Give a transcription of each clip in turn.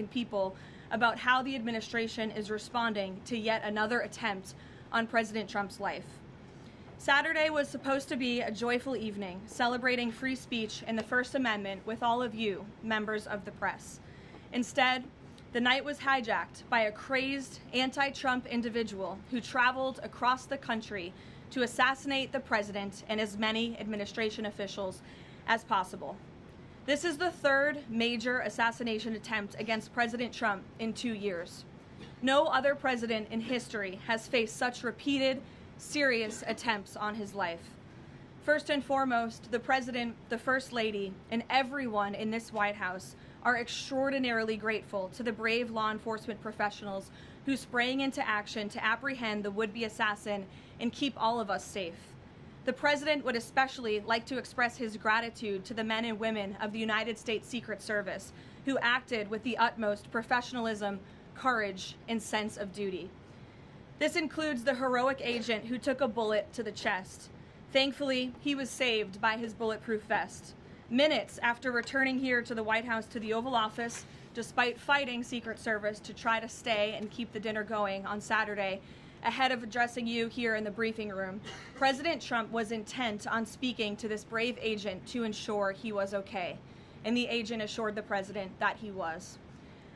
American people about how the administration is responding to yet another attempt on President Trump's life. Saturday was supposed to be a joyful evening, celebrating free speech and the First Amendment with all of you, members of the press. Instead, the night was hijacked by a crazed anti-Trump individual who traveled across the country to assassinate the president and as many administration officials as possible. This is the third major assassination attempt against President Trump in 2 years. No other president in history has faced such repeated, serious attempts on his life. First and foremost, the president, the first lady, and everyone in this White House are extraordinarily grateful to the brave law enforcement professionals who sprang into action to apprehend the would-be assassin and keep all of us safe. The president would especially like to express his gratitude to the men and women of the United States Secret Service who acted with the utmost professionalism, courage, and sense of duty. This includes the heroic agent who took a bullet to the chest. Thankfully, he was saved by his bulletproof vest. Minutes after returning here to the White House to the Oval Office, despite fighting Secret Service to try to stay and keep the dinner going on Saturday, ahead of addressing you here in the briefing room, President Trump was intent on speaking to this brave agent to ensure he was okay, and the agent assured the president that he was.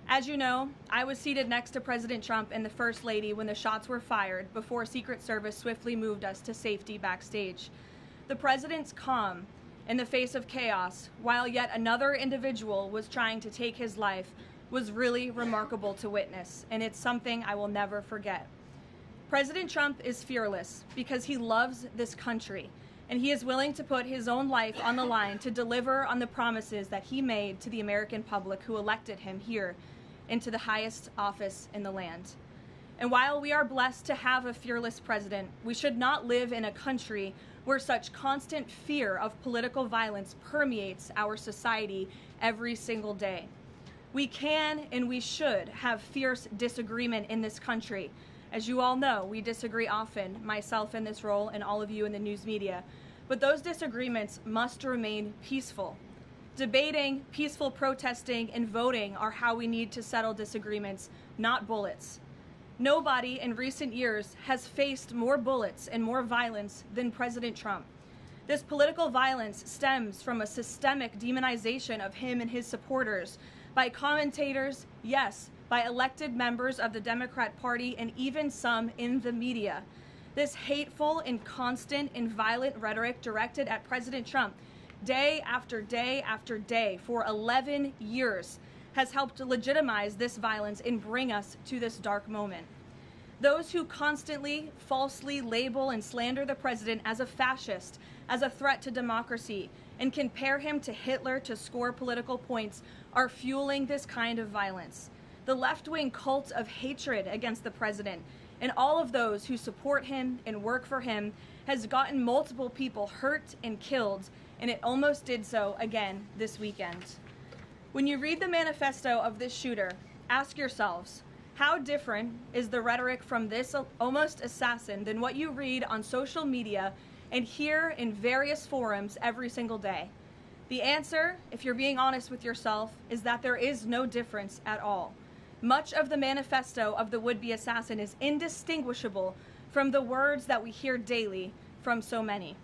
As you know, I was seated next to President Trump and the First Lady when the shots were fired before Secret Service swiftly moved us to safety backstage. The president's calm in the face of chaos, while yet another individual was trying to take his life, was really remarkable to witness, and it's something I will never forget. President Trump is fearless because he loves this country, and he is willing to put his own life on the line to deliver on the promises that he made to the American public who elected him here into the highest office in the land. And while we are blessed to have a fearless president, we should not live in a country where such constant fear of political violence permeates our society every single day. We can and we should have fierce disagreement in this country. As you all know, we disagree often, myself in this role and all of you in the news media, but those disagreements must remain peaceful. Debating, peaceful protesting, and voting are how we need to settle disagreements, not bullets. Nobody in recent years has faced more bullets and more violence than President Trump. This political violence stems from a systemic demonization of him and his supporters by commentators, yes, by elected members of the Democrat Party, and even some in the media. This hateful and constant and violent rhetoric directed at President Trump day after day after day for 11 years has helped to legitimize this violence and bring us to this dark moment. Those who constantly, falsely label and slander the president as a fascist, as a threat to democracy, and compare him to Hitler to score political points are fueling this kind of violence. The left-wing cult of hatred against the president and all of those who support him and work for him has gotten multiple people hurt and killed, and it almost did so again this weekend. When you read the manifesto of this shooter, ask yourselves, how different is the rhetoric from this almost assassin than what you read on social media and hear in various forums every single day? The answer, if you're being honest with yourself, is that there is no difference at all. Much of the manifesto of the would-be assassin is indistinguishable from the words that we hear daily from so many.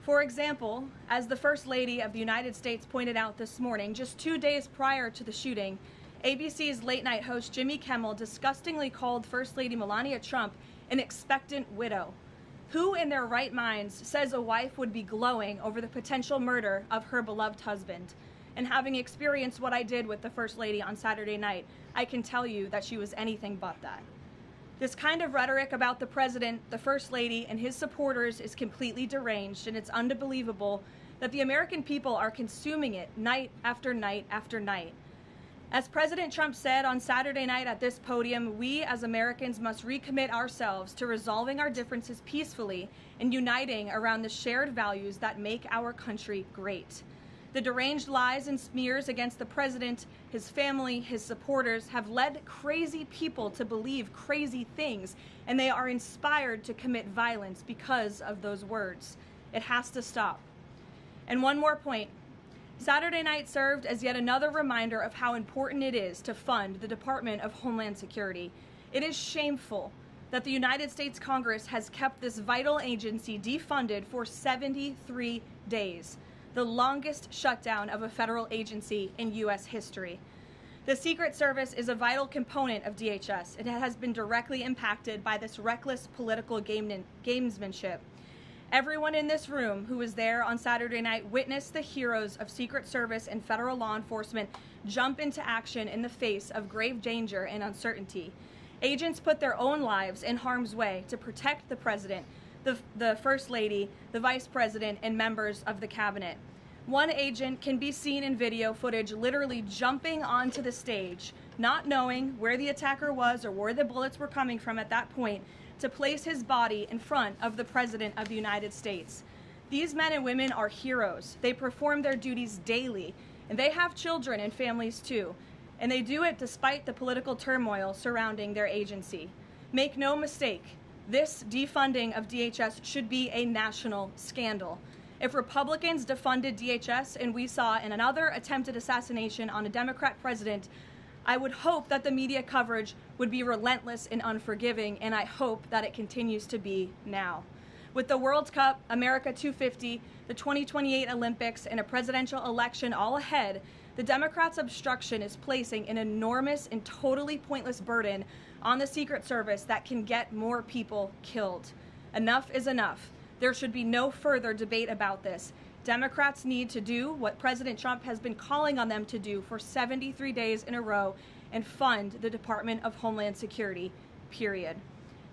For example, as the First Lady of the United States pointed out this morning, just 2 days prior to the shooting, ABC's late-night host Jimmy Kimmel disgustingly called First Lady Melania Trump an expectant widow. Who in their right minds says a wife would be glowing over the potential murder of her beloved husband? And having experienced what I did with the First Lady on Saturday night, I can tell you that she was anything but that. This kind of rhetoric about the president, the First Lady, and his supporters is completely deranged, and it's unbelievable that the American people are consuming it night after night after night. As President Trump said on Saturday night at this podium, we as Americans must recommit ourselves to resolving our differences peacefully and uniting around the shared values that make our country great. The deranged lies and smears against the president, his family, his supporters have led crazy people to believe crazy things, and they are inspired to commit violence because of those words. It has to stop. And one more point. Saturday night served as yet another reminder of how important it is to fund the Department of Homeland Security. It is shameful that the United States Congress has kept this vital agency defunded for 73 days, the longest shutdown of a federal agency in U.S. history. The Secret Service is a vital component of DHS, and it has been directly impacted by this reckless political gamesmanship. Everyone in this room who was there on Saturday night witnessed the heroes of Secret Service and federal law enforcement jump into action in the face of grave danger and uncertainty. Agents put their own lives in harm's way to protect the president, the First Lady, the Vice President, and members of the cabinet. One agent can be seen in video footage literally jumping onto the stage, not knowing where the attacker was or where the bullets were coming from at that point, to place his body in front of the President of the United States. These men and women are heroes. They perform their duties daily, and they have children and families too. And they do it despite the political turmoil surrounding their agency. Make no mistake, this defunding of DHS should be a national scandal. If Republicans defunded DHS and we saw another attempted assassination on a Democrat president, I would hope that the media coverage would be relentless and unforgiving, and I hope that it continues to be now. With the World Cup, America 250, the 2028 Olympics, and a presidential election all ahead, the Democrats' obstruction is placing an enormous and totally pointless burden on the Secret Service that can get more people killed. Enough is enough. There should be no further debate about this. Democrats need to do what President Trump has been calling on them to do for 73 days in a row and fund the Department of Homeland Security, period.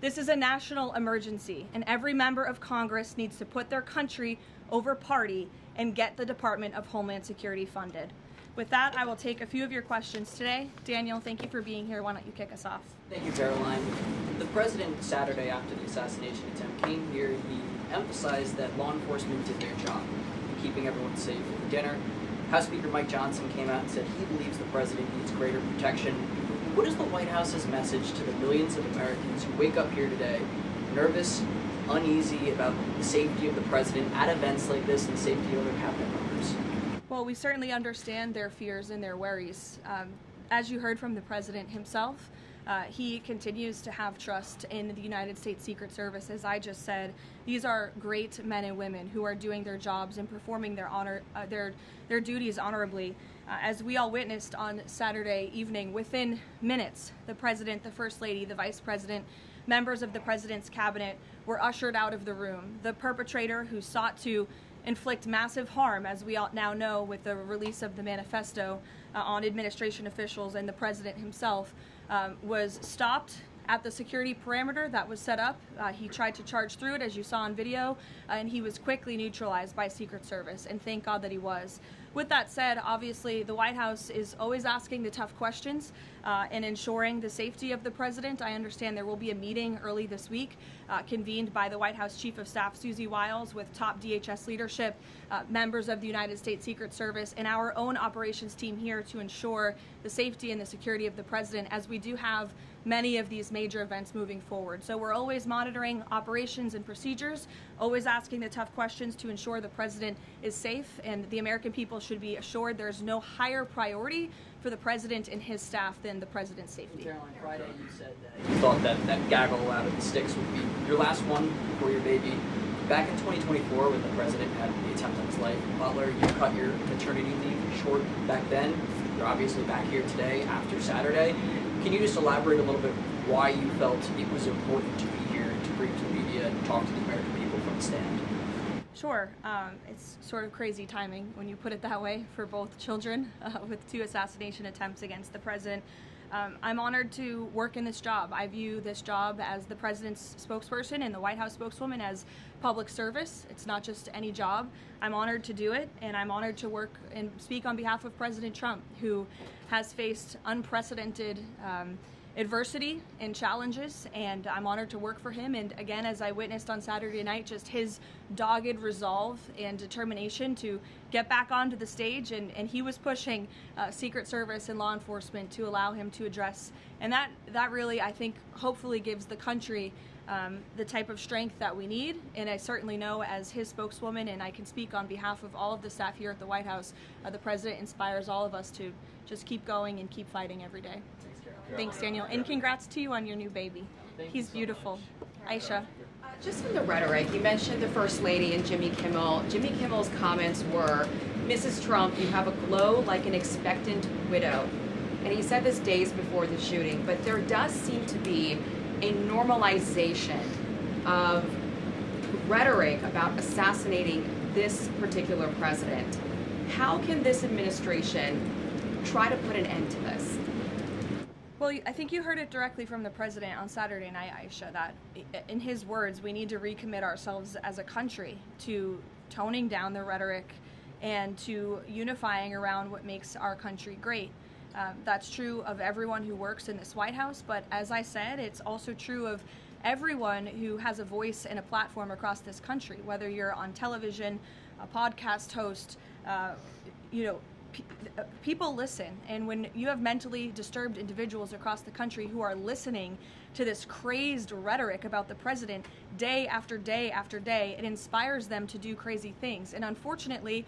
This is a national emergency, and every member of Congress needs to put their country over party and get the Department of Homeland Security funded. With that, I will take a few of your questions today. Daniel, thank you for being here. Why don't you kick us off? Thank you, Karoline. The president, Saturday after the assassination attempt, came here. He emphasized that law enforcement did their job, keeping everyone safe at the dinner. House Speaker Mike Johnson came out and said he believes the president needs greater protection. What is the White House's message to the millions of Americans who wake up here today nervous, uneasy about the safety of the president at events like this and the safety of other cabinet members? Well, we certainly understand their fears and their worries. As you heard from the president himself, he continues to have trust in the United States Secret Service. As I just said, these are great men and women who are doing their jobs and performing their duties honorably. As we all witnessed on Saturday evening, within minutes, the president, the First Lady, the Vice President, members of the president's cabinet were ushered out of the room. The perpetrator who sought to inflict massive harm, as we all now know with the release of the manifesto on administration officials and the president himself, was stopped at the security perimeter that was set up. He tried to charge through it, as you saw on video, and he was quickly neutralized by Secret Service, and thank God that he was. With that said, obviously the White House is always asking the tough questions and ensuring the safety of the president. I understand there will be a meeting early this week convened by the White House Chief of Staff Susie Wiles with top DHS leadership, members of the United States Secret Service, and our own operations team here to ensure the safety and the security of the president, as we do have many of these major events moving forward. So we're always monitoring operations and procedures, always asking the tough questions to ensure the president is safe, and the American people should be assured there's no higher priority for the president and his staff than the president's safety. Karoline, Friday you said that you thought that gaggle out of the sticks would be your last one before your baby. Back in 2024, when the president had the attempt on his life in Butler, you cut your maternity leave short back then. You're obviously back here today after Saturday. Can you just elaborate a little bit why you felt it was important to be here to bring to the media and talk to the American people from the stand? Sure. It's sort of crazy timing when you put it that way for both children with 2 assassination attempts against the president. I'm honored to work in this job. I view this job as the president's spokesperson and the White House spokeswoman as public service. It's not just any job. I'm honored to do it, and I'm honored to work and speak on behalf of President Trump, who has faced unprecedented adversity and challenges, and I'm honored to work for him. And again, as I witnessed on Saturday night, just his dogged resolve and determination to get back onto the stage, and he was pushing Secret Service and law enforcement to allow him to address, and that really, I think, hopefully gives the country the type of strength that we need. And I certainly know, as his spokeswoman, and I can speak on behalf of all of the staff here at the White House, the president inspires all of us to just keep going and keep fighting every day. Thanks, Daniel. And congrats to you on your new baby. He's beautiful. Aisha. Just on the rhetoric, you mentioned the First Lady and Jimmy Kimmel. Jimmy Kimmel's comments were, "Mrs. Trump, you have a glow like an expectant widow." And he said this days before the shooting, but there does seem to be a normalization of rhetoric about assassinating this particular president. How can this administration try to put an end to this? Well, I think you heard it directly from the president on Saturday night, Aisha, that in his words, we need to recommit ourselves as a country to toning down the rhetoric and to unifying around what makes our country great. That's true of everyone who works in this White House, but as I said, it's also true of everyone who has a voice and a platform across this country, whether you're on television, a podcast host, people listen, and when you have mentally disturbed individuals across the country who are listening to this crazed rhetoric about the president day after day after day, it inspires them to do crazy things. And unfortunately,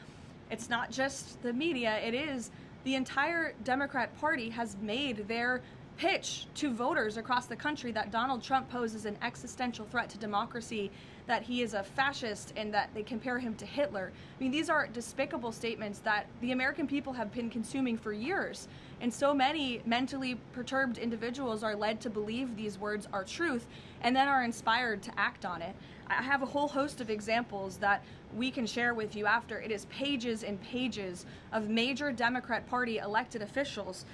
it's not just the media, it is the entire Democrat Party has made their pitch to voters across the country that Donald Trump poses an existential threat to democracy, that he is a fascist, and that they compare him to Hitler. I mean, these are despicable statements that the American people have been consuming for years. And so many mentally perturbed individuals are led to believe these words are truth and then are inspired to act on it. I have a whole host of examples that we can share with you after. It is pages and pages of major Democrat Party elected officials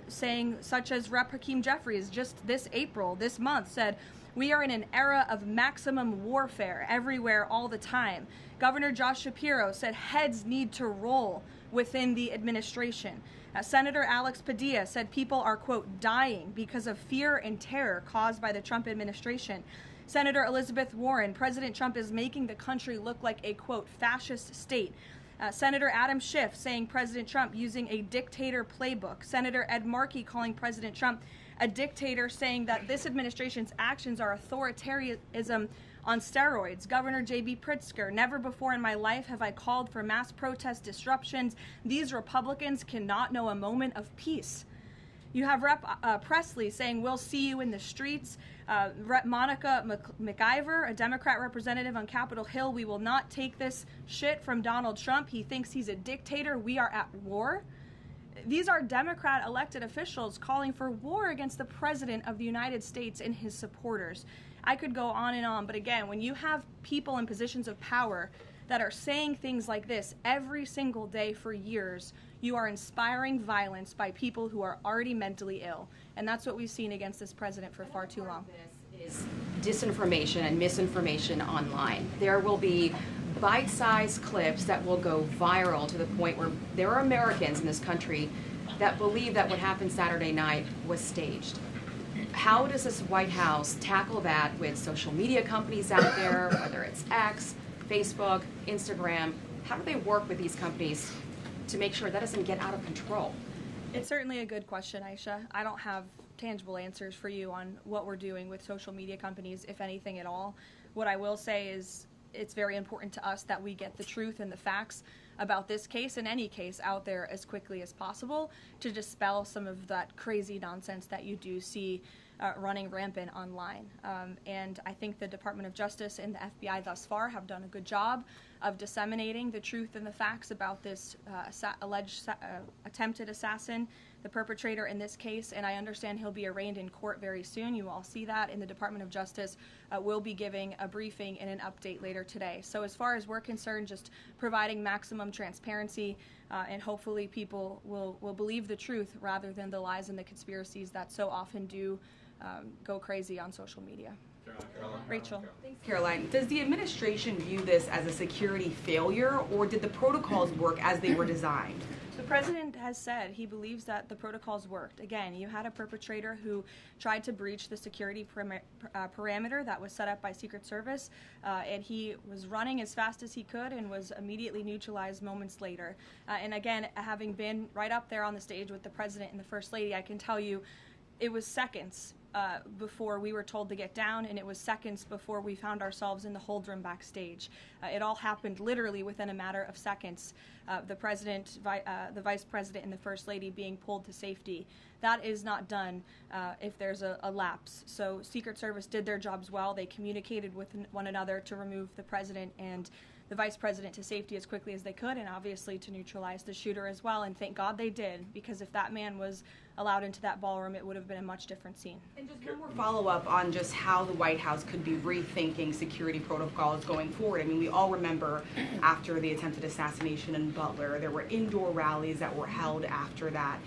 saying, such as Rep. Hakeem Jeffries just this month said, "We are in an era of maximum warfare everywhere all the time." Governor Josh Shapiro said heads need to roll within the administration. Senator Alex Padilla said people are, quote, dying because of fear and terror caused by the Trump administration. Senator Elizabeth Warren, President Trump is making the country look like a, quote, fascist state. Senator Adam Schiff saying President Trump using a dictator playbook. Senator Ed Markey calling President Trump a dictator, saying that this administration's actions are authoritarianism on steroids. Governor J.B. Pritzker, never before in my life have I called for mass protest disruptions. These Republicans cannot know a moment of peace. You have Rep. Presley saying, "We'll see you in the streets." Rep. Monica McIver, a Democrat representative on Capitol Hill, "We will not take this shit from Donald Trump. He thinks he's a dictator. We are at war." These are Democrat elected officials calling for war against the President of the United States and his supporters. I could go on and on, but again, when you have people in positions of power that are saying things like this every single day for years, you are inspiring violence by people who are already mentally ill. And that's what we've seen against this president for far too long. This is disinformation and misinformation online. There will be bite-sized clips that will go viral to the point where there are Americans in this country that believe that what happened Saturday night was staged. How does this White House tackle that with social media companies out there, whether it's X, Facebook, Instagram? How do they work with these companies to make sure that doesn't get out of control? It's certainly a good question, Aisha. I don't have tangible answers for you on what we're doing with social media companies, if anything at all. What I will say is it's very important to us that we get the truth and the facts about this case and any case out there as quickly as possible to dispel some of that crazy nonsense that you do see running rampant online. And I think the Department of Justice and the FBI thus far have done a good job of disseminating the truth and the facts about this alleged attempted assassin, the perpetrator in this case, and I understand he'll be arraigned in court very soon. You all see that, and the Department of Justice will be giving a briefing and an update later today. So as far as we're concerned, just providing maximum transparency, and hopefully people will believe the truth rather than the lies and the conspiracies that so often do go crazy on social media. Rachel. Thanks, Caroline. Does the administration view this as a security failure, or did the protocols work as they were designed? The president has said he believes that the protocols worked. Again, you had a perpetrator who tried to breach the security parameter that was set up by Secret Service, and he was running as fast as he could and was immediately neutralized moments later. And again, having been right up there on the stage with the president and the first lady, I can tell you it was seconds before we were told to get down, and it was seconds before we found ourselves in the hold room backstage. It all happened literally within a matter of seconds. The president, the vice president, and the first lady being pulled to safety. That is not done if there's a lapse. So Secret Service did their jobs well. They communicated with one another to remove the president and the vice president to safety as quickly as they could, and obviously to neutralize the shooter as well. And thank God they did, because if that man was allowed into that ballroom, it would have been a much different scene. And just one more follow-up on just how the White House could be rethinking security protocols going forward. I mean, we all remember after the attempted assassination in Butler, there were indoor rallies that were held after that.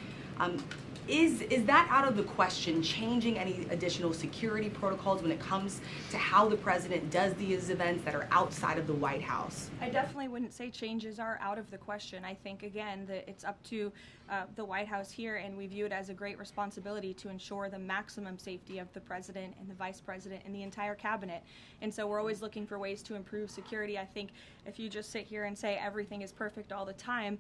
Is that out of the question, changing any additional security protocols when it comes to how the president does these events that are outside of the White House? I definitely wouldn't say changes are out of the question. I think, again, that it's up to the White House here, and we view it as a great responsibility to ensure the maximum safety of the president and the vice president and the entire cabinet. And so we're always looking for ways to improve security. I think if you just sit here and say everything is perfect all the time,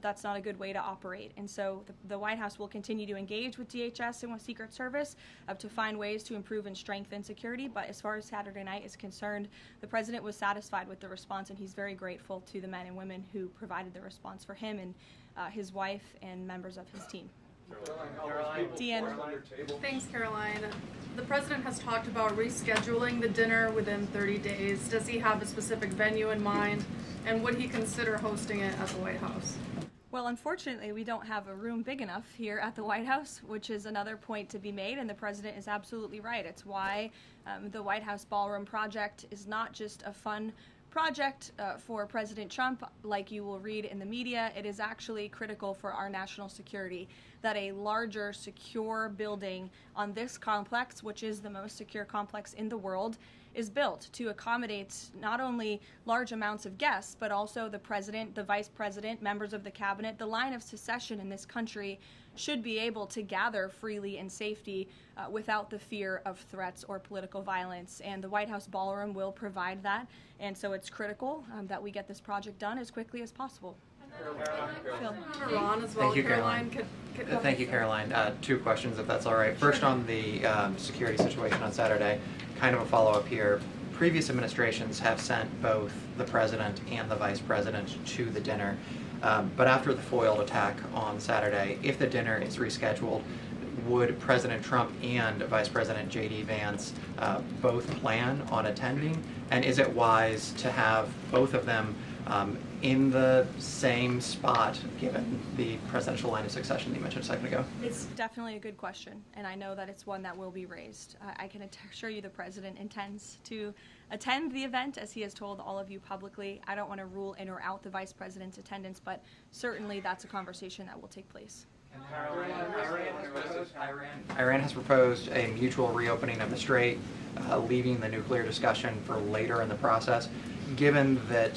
that's not a good way to operate. And so the White House will continue to engage with DHS and with Secret Service to find ways to improve and strengthen security. But as far as Saturday night is concerned, the president was satisfied with the response, and he's very grateful to the men and women who provided the response for him and his wife and members of his team. Deanne. Thanks, Caroline. The president has talked about rescheduling the dinner within 30 days. Does he have a specific venue in mind, and would he consider hosting it at the White House? Well, unfortunately, we don't have a room big enough here at the White House, which is another point to be made, and the president is absolutely right. It's why the White House Ballroom project is not just a fun project for President Trump, like you will read in the media. It is actually critical for our national security that a larger, secure building on this complex, which is the most secure complex in the world, is built to accommodate not only large amounts of guests, but also the president, the vice president, members of the cabinet. The line of succession in this country should be able to gather freely in safety without the fear of threats or political violence. And the White House Ballroom will provide that. And so it's critical that we get this project done as quickly as possible. Iran as well. Thank you, Caroline. Thank you, Caroline. Two questions, if that's all right. First, on the security situation on Saturday, kind of a follow-up here. Previous administrations have sent both the president and the vice president to the dinner. But after the foiled attack on Saturday, if the dinner is rescheduled, would President Trump and Vice President J.D. Vance both plan on attending? And is it wise to have both of them in the same spot, given the presidential line of succession that you mentioned a second ago? It's definitely a good question, and I know that it's one that will be raised. I can assure you the president intends to attend the event, as he has told all of you publicly. I don't want to rule in or out the vice president's attendance, but certainly that's a conversation that will take place. Iran has proposed a mutual reopening of the Strait, leaving the nuclear discussion for later in the process. Given that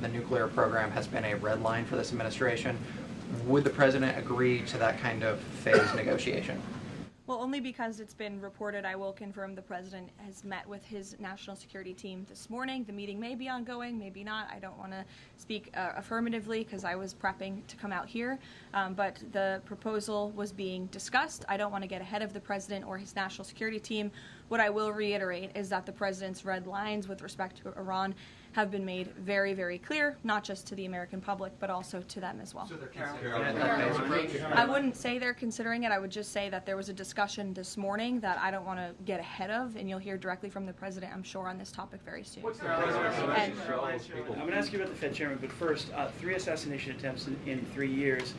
the nuclear program has been a red line for this administration, would the president agree to that kind of phased negotiation? Well, only because it's been reported. I will confirm the president has met with his national security team this morning. The meeting may be ongoing, maybe not. I don't want to speak affirmatively because I was prepping to come out here. But the proposal was being discussed. I don't want to get ahead of the president or his national security team. What I will reiterate is that the president's red lines with respect to Iran have been made very, very clear, not just to the American public, but also to them as well. So they're considering that approach? I wouldn't say they're considering it. I would just say that there was a discussion this morning that I don't want to get ahead of, and you'll hear directly from the president, I'm sure, on this topic very soon. I'm going to ask you about the Fed chairman, but first, 3 assassination attempts in 3 years.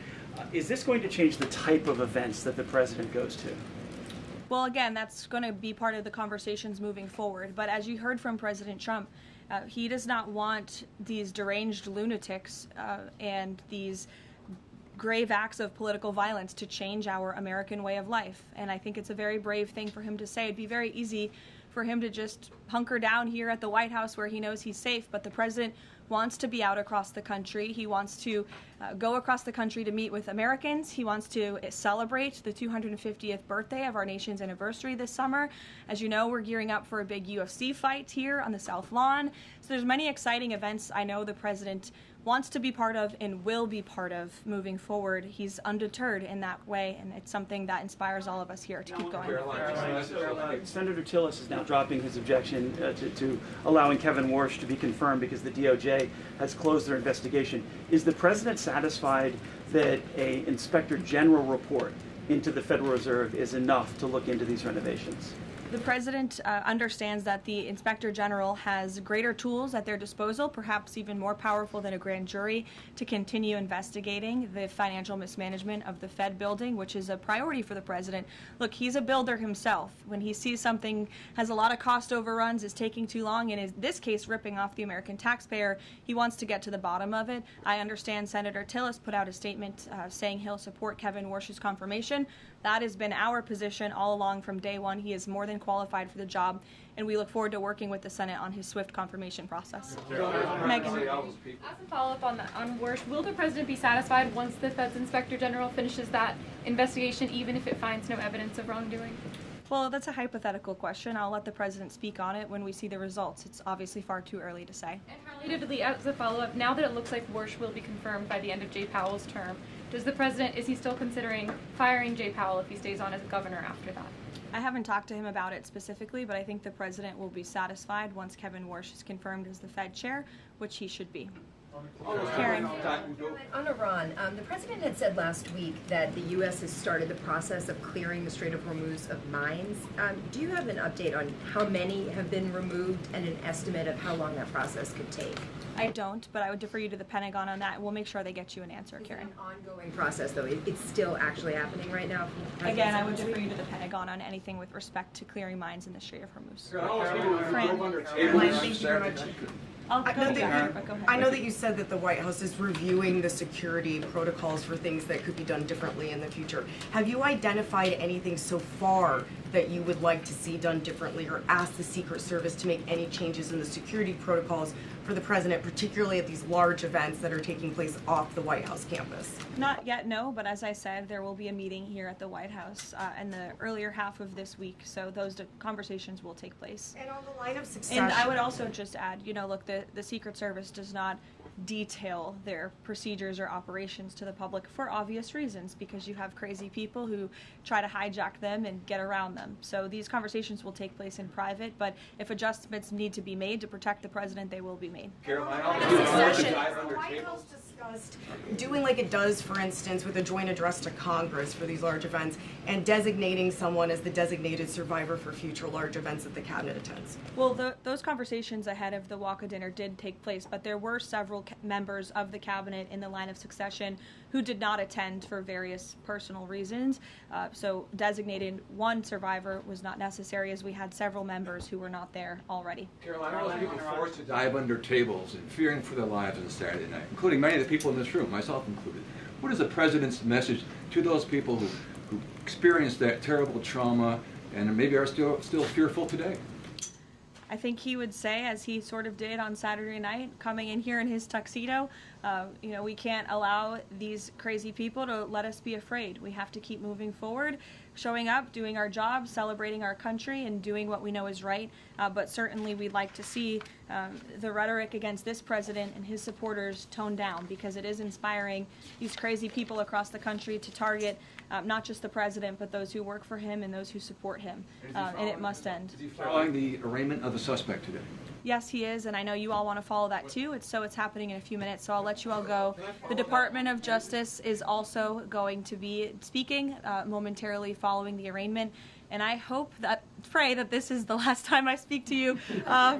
Is this going to change the type of events that the president goes to? Well, again, that's going to be part of the conversations moving forward. But as you heard from President Trump, he does not want these deranged lunatics and these grave acts of political violence to change our American way of life. And I think it's a very brave thing for him to say. It'd be very easy for him to just hunker down here at the White House where he knows he's safe, but the president wants to be out across the country. He wants to go across the country to meet with Americans. He wants to celebrate the 250th birthday of our nation's anniversary this summer. As you know, we're gearing up for a big UFC fight here on the South Lawn. So there's many exciting events I know the president wants to be part of and will be part of moving forward. He's undeterred in that way, and it's something that inspires all of us here to keep going. Senator Tillis is now dropping his objection to allowing Kevin Warsh to be confirmed because the DOJ has closed their investigation. Is the president satisfied that an Inspector General report into the Federal Reserve is enough to look into these renovations? The president understands that the Inspector General has greater tools at their disposal, perhaps even more powerful than a grand jury, to continue investigating the financial mismanagement of the Fed building, which is a priority for the president. Look, he's a builder himself. When he sees something has a lot of cost overruns, is taking too long, and in this case ripping off the American taxpayer, he wants to get to the bottom of it. I understand Senator Tillis put out a statement saying he'll support Kevin Warsh's confirmation. That has been our position all along from day one. He is more than qualified for the job, and we look forward to working with the Senate on his swift confirmation process. Megan. As a follow-up on Warsh, will the president be satisfied once the Fed's Inspector General finishes that investigation, even if it finds no evidence of wrongdoing? Well, that's a hypothetical question. I'll let the president speak on it when we see the results. It's obviously far too early to say. And relatedly, as a follow-up, now that it looks like Warsh will be confirmed by the end of Jay Powell's term, is he still considering firing Jay Powell if he stays on as governor after that? I haven't talked to him about it specifically, but I think the president will be satisfied once Kevin Warsh is confirmed as the Fed chair, which he should be. Karen. On Iran, the president had said last week that the U.S. has started the process of clearing the Strait of Hormuz of mines. Do you have an update on how many have been removed and an estimate of how long that process could take? I don't, but I would defer you to the Pentagon on that. We'll make sure they get you an answer, Karen. It's an ongoing process, though. It's still actually happening right now. Again, I would defer you to the Pentagon on anything with respect to clearing mines in the Strait of Hormuz. Thank you very much. I know that you said that the White House is reviewing the security protocols for things that could be done differently in the future. Have you identified anything so far that you would like to see done differently, or ask the Secret Service to make any changes in the security protocols for the president, particularly at these large events that are taking place off the White House campus? Not yet, no, but as I said, there will be a meeting here at the White House in the earlier half of this week, so those conversations will take place. And on the line of succession... And I would also just add, look, the Secret Service does not detail their procedures or operations to the public for obvious reasons, because you have crazy people who try to hijack them and get around them. So these conversations will take place in private, but if adjustments need to be made to protect the president, they will be made. Caroline, the White House discussed doing like it does, for instance, with a joint address to Congress for these large events, and designating someone as the designated survivor for future large events that the cabinet attends. Well, those conversations ahead of the Walker dinner did take place, but there were several members of the cabinet in the line of succession who did not attend for various personal reasons. So designating one survivor was not necessary, as we had several members who were not there already. Caroline, all those people forced to dive under tables and fearing for their lives on Saturday night, including many of the people in this room, myself included. What is the president's message to those people who experienced that terrible trauma and maybe are still fearful today? I think he would say, as he sort of did on Saturday night, coming in here in his tuxedo, we can't allow these crazy people to let us be afraid. We have to keep moving forward, showing up, doing our job, celebrating our country, and doing what we know is right. But certainly we'd like to see the rhetoric against this president and his supporters toned down, because it is inspiring these crazy people across the country to target not just the president, but those who work for him and those who support him. And it must end. Is he following the arraignment of the suspect today? Yes, he is, and I know you all want to follow that too. It's happening in a few minutes, so I'll let you all go. The Department of Justice is also going to be speaking momentarily following the arraignment, and I pray that this is the last time I speak to you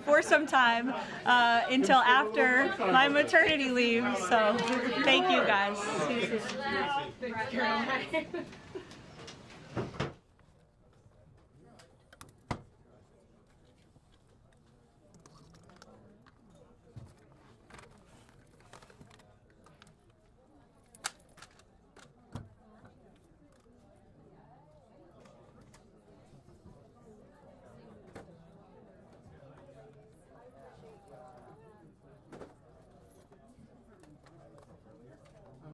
for some time until after my maternity leave. So thank you, guys.